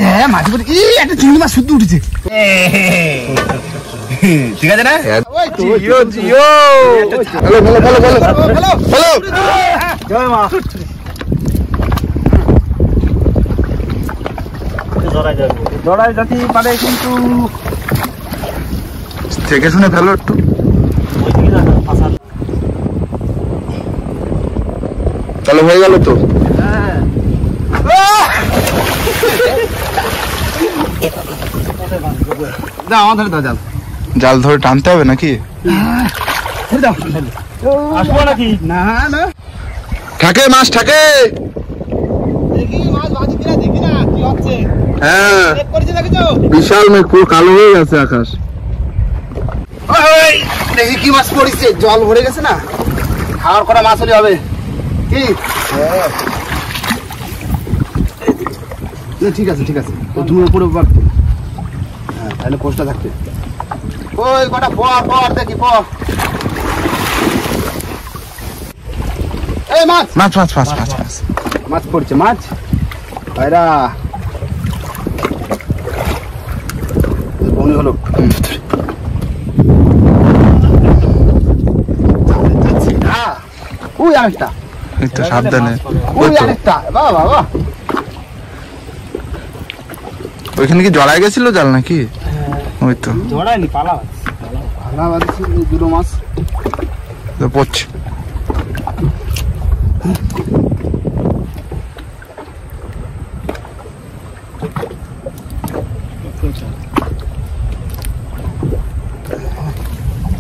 হ্যাঁ মাঝে মাঝে একটা চিংড়ি মাছ শুদ্ধ উঠেছে। ঠিক আছে না? জিও জিও hello hello hello hello hello hello জয় মা। জড়াই যাতে পারে কিন্তু থেকে শুনে ফেলো একটু। তাহলে হয়ে গেল তো। আমাদের জাল জাল ধরে টানতে হবে নাকি? আসবো নাকি? না না থাকে মাছ থাকে। হ্যাঁ বিশাল মেঘ পুরো কালো হয়ে গেছে আকাশ। দেখি কি মাছ পড়েছে, জল ভরে গেছে না, খাওয়ার করা মাছ হলে হবে কি? ঠিক আছে ঠিক আছে, তুমি উপরে পারতো। হ্যাঁ তাহলে কোষটা থাকবে। ওই কটা পর দেখি পর। এই মাছ মাছ মাছ মাছ মাছ মাছ মাছ পড়ছে মাছ। ভাইরা বনি হলো। ওই আরেকটা, একটু সাবধানে। ওই আরেকটা, বাহ বাহ বাহ। ওইখানে কি জড়াই গেছিল জাল নাকি? ওই তো জড়ায়নি, পালা পালা বাঁধছে দুটো মাছ পড়ছে।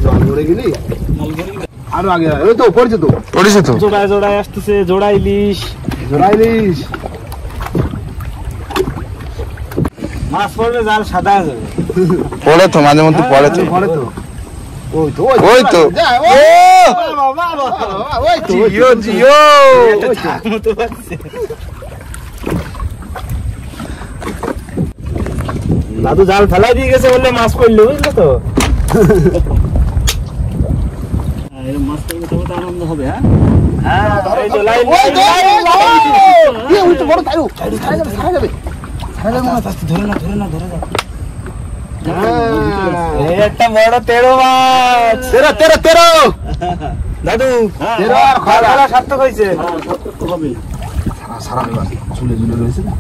জল ভরে গেলি আরো আগে। ওই তো পড়ছে তো, পড়েছে তো, জোড়ায় জোড়ায় আসতেছে। জোড়াইলিশ জোড়াইলিশ মাছ পড়বে, জাল সাদা হয়ে যাবে। পড়ে তো মাঝে মধ্যে, পড়ে তো পড়ে তো। ওই তো ওই তো ওই তো জিও জিও মতো লাগছে। দাদু জাল ফেলাই দিয়ে গেছে বললে মাছ পড়লো, বুঝলে তো? মাছ পড়লে তবে তো আনন্দ হবে। হ্যাঁ এই তো লাইন, ওই তো বড় তাইরো ছাড়া যাবে ছাড়া যাবে ছাড়া যাবে। ধরে না ধরে না ধরে না। একটা বড় তেরো মাছ। তেরো তেরো তেরো দাদু, তেরো আর খাওয়া সার্থক হয়েছে। হবে সারা ঝুলে ঝুলে রয়েছে না।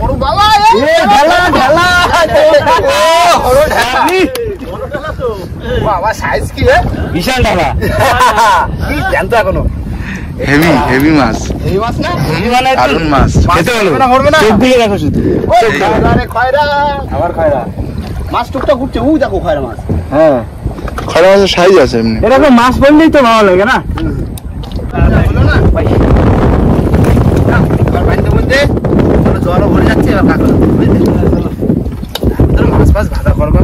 বড় বাবা ঢালা ঢালা বাবা, সাইজ কি বিশাল ঢালা। কি জানতো এখনো? হেভি হেভি মাছ। হেভি মাছ না, হেভি মানে দারুণ মাছ। খেতে ভালো না, মরবে না। চোখ দিকে দেখো শুধু। ওই আরে খয়রা, আবার খয়রা মাছ টুকটা ঘুরছে। ও দেখো খয়রা মাছ। হ্যাঁ খয়রা মাছের সাইজ আছে এমনি। এরকম মাছ পড়লেই তো ভালো লাগে না? হলো না ভাই। আর বাইতে মধ্যে জলও ভরে যাচ্ছে। আর কাকড়া বুঝলে মাছ মাছ ভাজা করবা।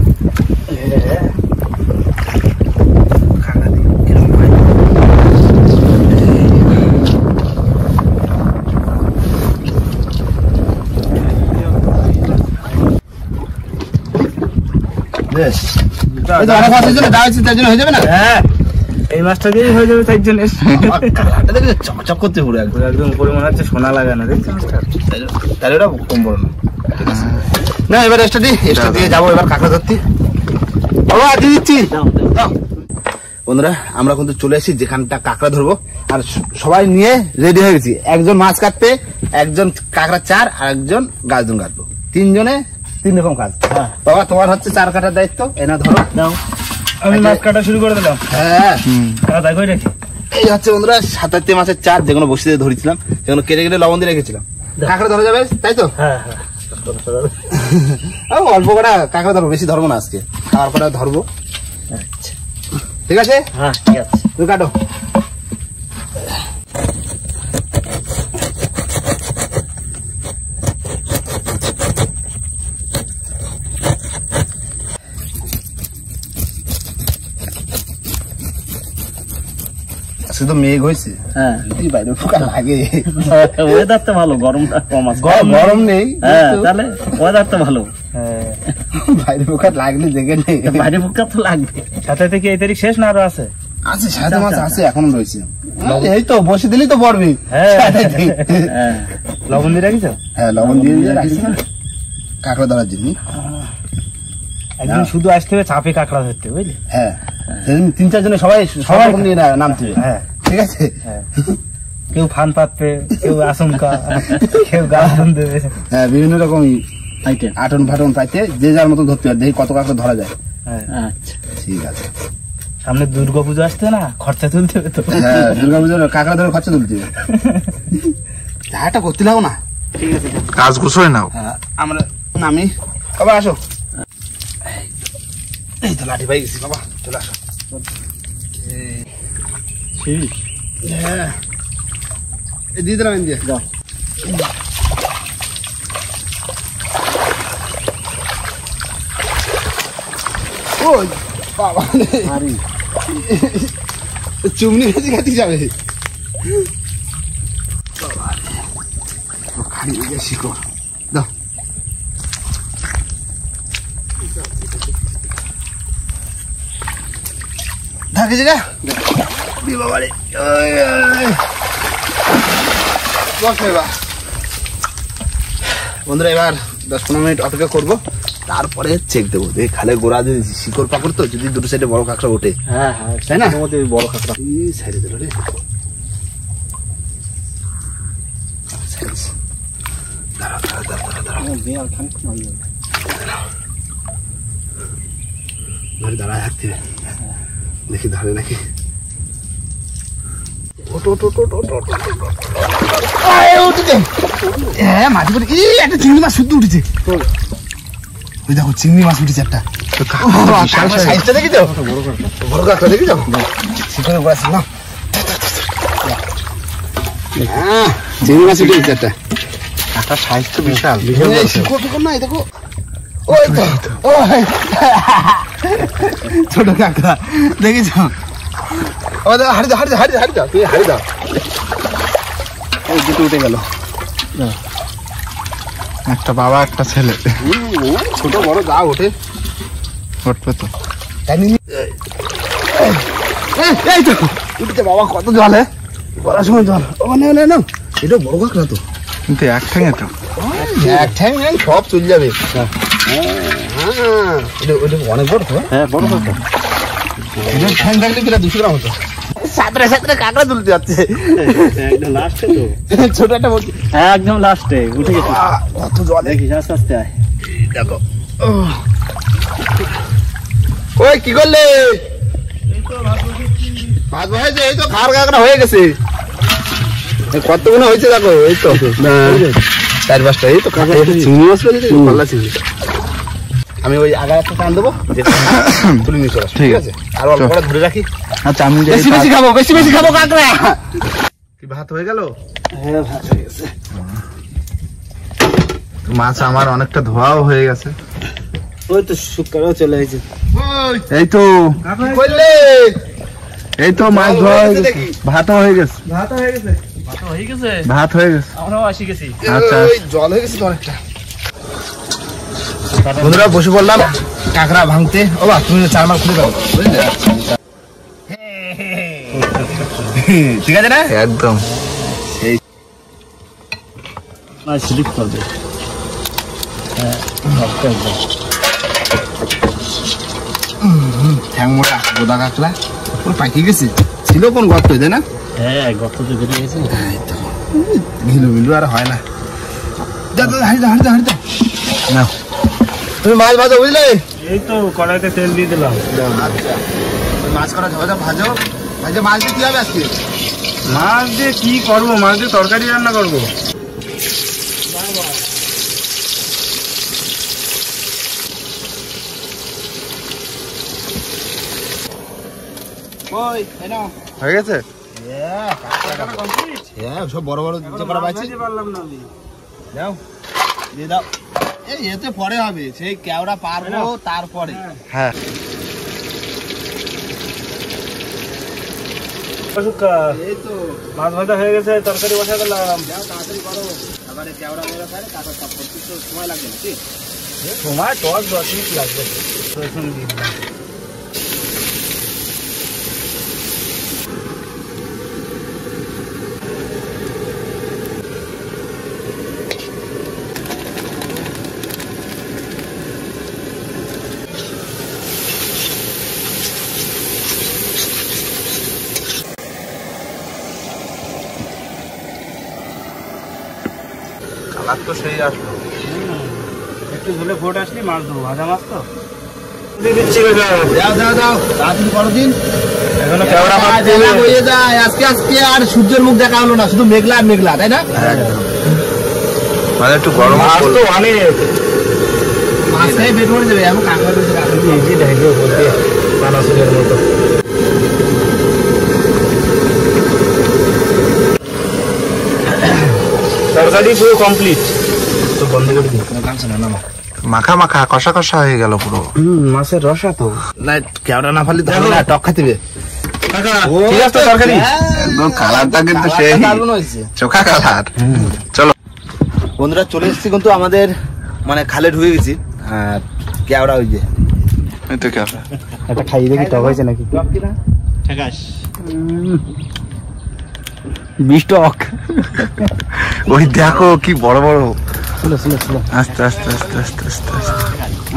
এই মাছটা দিয়ে হয়ে যাবে চার জনের। চকচক করতে পুরো একদম করে মনে হচ্ছে সোনা লাগে না। দেখছি তাহলে ওটা কম বড় না। এবার এক্সট্রা দিই, এক্সট্রা দিয়ে যাবো এবার কাঁকড়া ধরতে। বাবা দিয়ে দিচ্ছি। বন্ধুরা আমরা কিন্তু চলে এসেছি যেখানটা কাঁকড়া ধরবো, আর সবাই নিয়ে রেডি হয়ে গেছি। একজন মাছ কাটতে, একজন কাঁকড়া চার, আর একজন গাছজন কাটবো। তিনজনে তিন রকম কাজ। বাবা তোমার হচ্ছে চার কাটার দায়িত্ব, এনা ধরো। আমি মাছ কাটা শুরু করে দিলাম। হ্যাঁ এই হচ্ছে বন্ধুরা ৭ মাছের চার, যেগুলো বসিয়ে ধরেছিলাম, যেগুলো কেটে কেটে লবণ দিয়ে রেখেছিলাম। কাঁকড়া ধরা যাবে তাই তো? হ্যাঁ অল্প কটা কাঁকড়া ধরবো, বেশি ধরবো না আজকে, খাওয়ার কটা ধরবো। আচ্ছা ঠিক আছে। হ্যাঁ ঠিক আছে, তুমি কাটো। তো মেঘ হয়েছে। হ্যাঁ বাইরে পোকা লাগে। ওয়েদার তো ভালো, গরমটা কম আছে। গরম নেই, তাহলে ওয়েদার তো ভালো। বাইরে পোকা লাগলে দেখে নেই, বাইরে পোকা তো লাগবে। ৭ থেকে এই তারিখ শেষ না আরো আছে? আছে সাথে মাছ আছে এখনো রয়েছে। এই তো বসে দিলেই তো পড়বে। লবণ দিয়ে রাখিস? হ্যাঁ লবণ দিয়ে রাখিস না কাঁকড়া ধরার জন্য। একদিন শুধু আসতে হবে চাপে কাঁকড়া ধরতে, বুঝলি? হ্যাঁ সেদিন 3-4 জনে সবাই নিয়ে নামতে হবে। হ্যাঁ ঠিক আছে। কেউ ফান পাতবে, কেউ আশঙ্কা, কেউ গাছ দেবে। হ্যাঁ বিভিন্ন রকম আটন ফাটন পাইতে যে যার মতো ধরতে পারে, দেখি কত কাঁকড়া ধরা যায়। আচ্ছা ঠিক আছে। সামনে দুর্গাপুজো আসছে না, খরচা তুলতে হবে তো। হ্যাঁ দুর্গাপুজোর কাঁকড়া ধরে খরচা তুলতে হবে। যাটা করতে লাগো না। ঠিক আছে কাজ গুছোয় নাও। হ্যাঁ আমরা নামি। বাবা আসো। এই তো লাঠি পাই গেছি বাবা, চলে আসো। হ্যাঁ দিয়ে দিলাম দিয়ে যাও। ওই বাবা চুমনি ভেজে খাতি যাবে। খালি শিকড় দাও। থাকে যে বাবারে বন্ধুরা এবার 10-15 মিনিট অপেক্ষা করবো, তারপরে চেক দেবো। খালে গোড়া দিয়ে শিকড় পাকড় তো, যদি দুটো সাইডে বড় কাঁকড়া ওঠে। হ্যাঁ হ্যাঁ তাই না? বড় কাঁকড়া সাইডে দিল রে। দাঁড়ায় থাকতে দেখি ধরে নাকি। হ্যাঁ মাঝে পরে একটা চিংড়ি মাছ শুদ্ধ উঠেছে। ওই দেখো চিংড়ি মাছ উঠেছে একটা। সাইজটা দেখি তো, বড় কাঁকড়া দেখি যাও। শিকড়ে বসে না, চিংড়ি মাছ উঠেছে একটা। কাঁকড়ার সাইজ তো বিশাল। শিকড় ফিকড় নাই দেখো। ওই তো ছোট কাঁকড়া দেখেছ? হাড়ি দাও হাড়ি দাও হাড়ি দাও হাড়ি দাও, তুই হাড়ি দাও। ওই দুটো উঠে গেল। একটা বাবা একটা ছেলে। ছোট বড় যা ওঠে উঠবে তো। এই তো উঠেছে বাবা, কত জল! বলার সময় জল। ও না না না, এটা বড় কাঁকড়া তো, কিন্তু এক ঠ্যাঙে তো। এক ঠ্যাং সব চলে যাবে। অনেক বড় তো। হ্যাঁ বড় কাঁকড়া। ঠ্যাং থাকলে প্রায় 200 গ্রাম হতো। সাঁতরে সাঁতরে কাঁকড়া তুলতে যাচ্ছে। একদম লাস্টে তো, ছোট একটা বলছি। হ্যাঁ একদম লাস্টে উঠে গেছে। কত জল! দেখিস আস্তে আস্তে আয়। দেখো ওই কি করলে? ভাত বসাইছে। এই তো খাওয়ার কাঁকড়া হয়ে গেছে। কতগুলো হয়েছে দেখো। এই তো 4-5টা। এই তো কাঁকড়া চিংড়ি মাছ পেয়েছে, পাল্লা চিংড়ি। আমি ওই আগা একটা টান দেবো, তুলে নিয়ে চলে আসবো। ঠিক আছে? আর অল্প করে ধরে রাখি। আচ্ছা আমি বেশি বেশি খাবো, বেশি বেশি খাবো কাঁকড়া। কি ভাত হয়ে গেল? হ্যাঁ ভাত হয়ে গেছে। মাছ আমার অনেকটা ধোয়াও হয়ে গেছে। ওই তো শুক্রও চলে এসেছে। এই তো কি করলে? এই তো মাছ ধোয়া হয়ে গেছে, ভাত হয়ে গেছে। ভাত হয়ে গেছে। ভাত হয়ে গেছে। ভাত হয়ে গেছে। আমরাও আসি গেছি। আচ্ছা ওই জল হয়ে গেছে তো অনেকটা। বন্ধুরা বসে পড়লাম কাঁকড়া ভাঙতে। ও বা তুমি 4 মাল খুলে দাও, বুঝলে? ঠিক আছে না? একদম। স্লিপ করবে। ঠ্যাং মোটা গোদা কাঁকড়া পুরো পাকিয়ে গেছে। ছিল কোন গর্ত, তাই না? হ্যাঁ গর্ত তো বেরিয়ে গেছে। ঘিলু মিলু আর হয় না। হাড়ি দাও হাড়ি দাও হাড়ি দাও। না তুমি মাছ ভাজো, বুঝলে? এই তো কড়াইতে তেল দিয়ে দিলাম। আচ্ছা মাছ করা ঝাঁঝা ভাজো। ভাজে মাছ দিয়ে কি হবে আজকে? মাছ দিয়ে কি করবো? মাছ দিয়ে তরকারি রান্না করবো। ওই নাও হয়ে গেছে। হ্যাঁ সব বড় বড় যে করা পাইছি দাও, দিয়ে দাও। এই এতে পরে হবে, সেই কেওড়া পারবো তারপরে। হ্যাঁ এই তো মাছ ভাজা হয়ে গেছে, তরকারি বসা দিলাম। যাও তাড়াতাড়ি করো। এবারে কেওড়া মেরা পারে কাটা সব করতে তো সময় লাগবে না, ঠিক? সময় 10 মিনিট লাগবে। রসুন দিয়ে দিলাম। কালার তো সেই আসলো। একটু ঝোলে ফোট আসলি মাছ দেবো, ভাজা মাছ তো দিয়ে দিচ্ছি। দাও দাও দাও, তাড়াতাড়ি করো দিন। এখনো কেওড়া মাছ বেলা হয়ে যায়, আজকে আজকে আর সূর্যের মুখ দেখা হলো না, শুধু মেঘলা আর মেঘলা, তাই না? মানে একটু গরম মাছ তো অনেক, মাছটাই পেট ভরে যাবে। এখন কাঁকড়া রয়েছে, কাঁকড়া এই যে ঢেকে বলতে পানাসুরের মতো। তরকারি পুরো কমপ্লিট, তো বন্ধ করে দিই। কাঁকড়া না না মাখা মাখা কষা কষা হয়ে গেল পুরো। মাছের রসা তো না, কেওড়া না ফালি তো হবে না, টক খাতে হবে। ঠিক আছে তো তরকারি। একদম কালারটা কিন্তু সেই দারুণ হয়েছে চোখা কালার। চলো বন্ধুরা, চলে এসেছি কিন্তু আমাদের মানে খালে ঢুকে গেছি। আর কেওড়া ওই যে এই তো কেওড়া। একটা খাইয়ে দেখি টক হয়েছে নাকি। টক কিনা বিষ টক। ওই দেখো কি বড় বড়। ছিল ছিল ছিল, আস্তে আস্তে আস্তে আস্তে আস্তে আস্তে।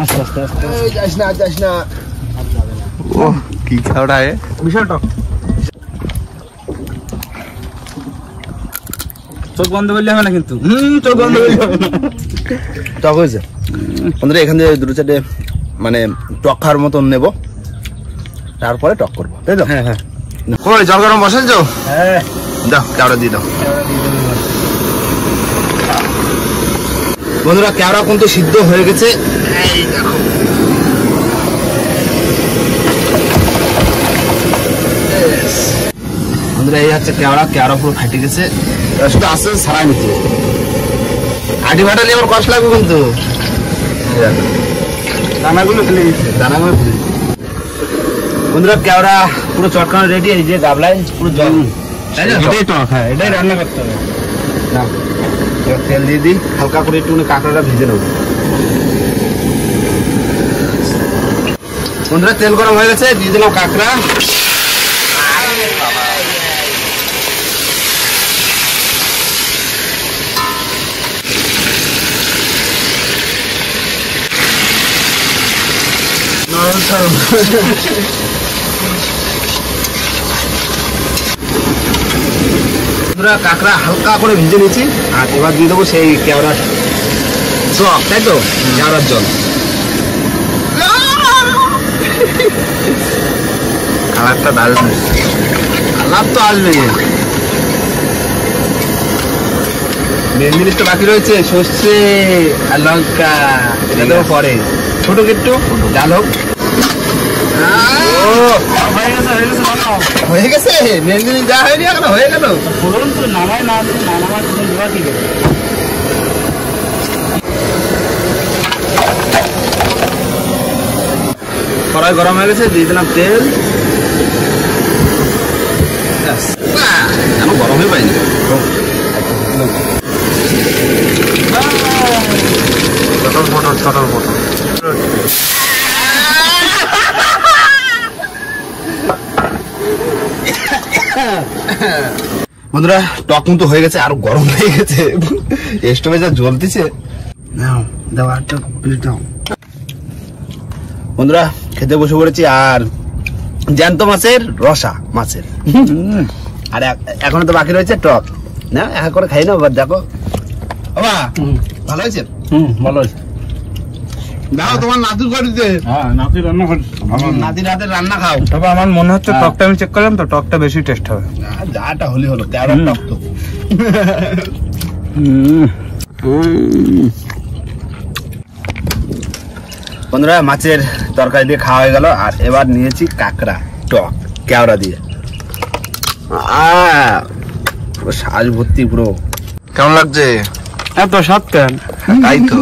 আস্তে আস্তে আস্তে। এই যাস না যাস না। ও কি কেওড়া এ। বিশাল টক। চোখ বন্ধ করলে হবে না কিন্তু। চোখ বন্ধ করলে হবে না। টক হয়েছে বন্ধুরা। এখান থেকে দুটো চারটে মানে টক খাওয়ার মতন নেবো, তারপরে টক করবো, তাই তো? হ্যাঁ হ্যাঁ কই জল গরম বসেছো? হ্যাঁ। দাও কেওড়া দিয়ে দাও। বন্ধুরা, কেওড়া কিন্তু সিদ্ধ হয়ে গেছে। এই দেখো, বন্ধুরা এই হচ্ছে কেওড়া। কেওড়া পুরো ফাটে গেছে, এবার শুধু আস্তে আস্তে ছাড়াই নিতে হবে। আটি ফাটালে আবার কষ্ট লাগবে কিন্তু। এই দেখো, দানাগুলো ফেলে দিচ্ছে। দানাগুলো ফেলে দিচ্ছি। বন্ধুরা, কেওড়া পুরো চটকানো রেডি। এই যে গাবলায় পুরো জল, তাই না? এটাই টক, হ্যাঁ এটাই রান্না করতে হবে। না, এবার তেল দিয়ে দিই হালকা করে, একটু কাঁকড়াটা ভেজে নেবো। বন্ধুরা, তেল গরম হয়ে গেছে, দিয়ে দিলাম কাঁকড়া। বন্ধুরা, কাঁকড়া হালকা করে ভেজে নিয়েছি, আর এবার দিয়ে দেবো সেই কেওড়ার জল, তাই তো? কেওড়ার জল। কালারটা দারুণ এসেছে। লাভ তো আসবে। মেন জিনিস তো বাকি রয়েছে, সর্ষে আর লঙ্কা। এটা দেবো পরে, ছোট একটু ডাল হোক। হয়ে গেছে হয়ে গেছে, বানাও। হয়ে গেছে, মেন জিনিস যা হয়নি এখন হয়ে গেল। ফোড়ন তো নামায় না দিলে নামায় ফোড়ন দেওয়া ঠিক আছে। কড়াই গরম হয়ে গেছে, দিয়ে দিলাম তেল। কেন গরম হয়ে পাইনি? ছোটর ফোটর ছোটর ফোটর। বন্ধুরা, টক কিন্তু হয়ে গেছে, আরো গরম হয়ে গেছে। স্টোভে যা জ্বলতেছে। নাও দাও, আরটা প্লেট দাও। বন্ধুরা, খেতে বসে পড়েছি। আর জ্যান্ত মাছের রসা, মাছের। আর এখনো তো বাকি রয়েছে টক। না, এক করে খাই না। দেখো বাবা, ভালো হয়েছে? ভালো আছে। দাও তোমার নাতুর বাড়িতে। হ্যাঁ নাতি রান্না করছে। নাতির রাতের রান্না খাও। তবে আমার মনে হচ্ছে টকটা আমি চেক করলাম তো, টকটা বেশি টেস্ট হবে। যাটা হলি হলো, কেওড়ার টক তো। বন্ধুরা, মাছের তরকারি দিয়ে খাওয়া হয়ে গেল। আর এবার নিয়েছি কাঁকড়া টক কেওড়া দিয়ে। পুরো সাজ ভর্তি পুরো। কেমন লাগছে? এত স্বাদ কেন? তাই তো।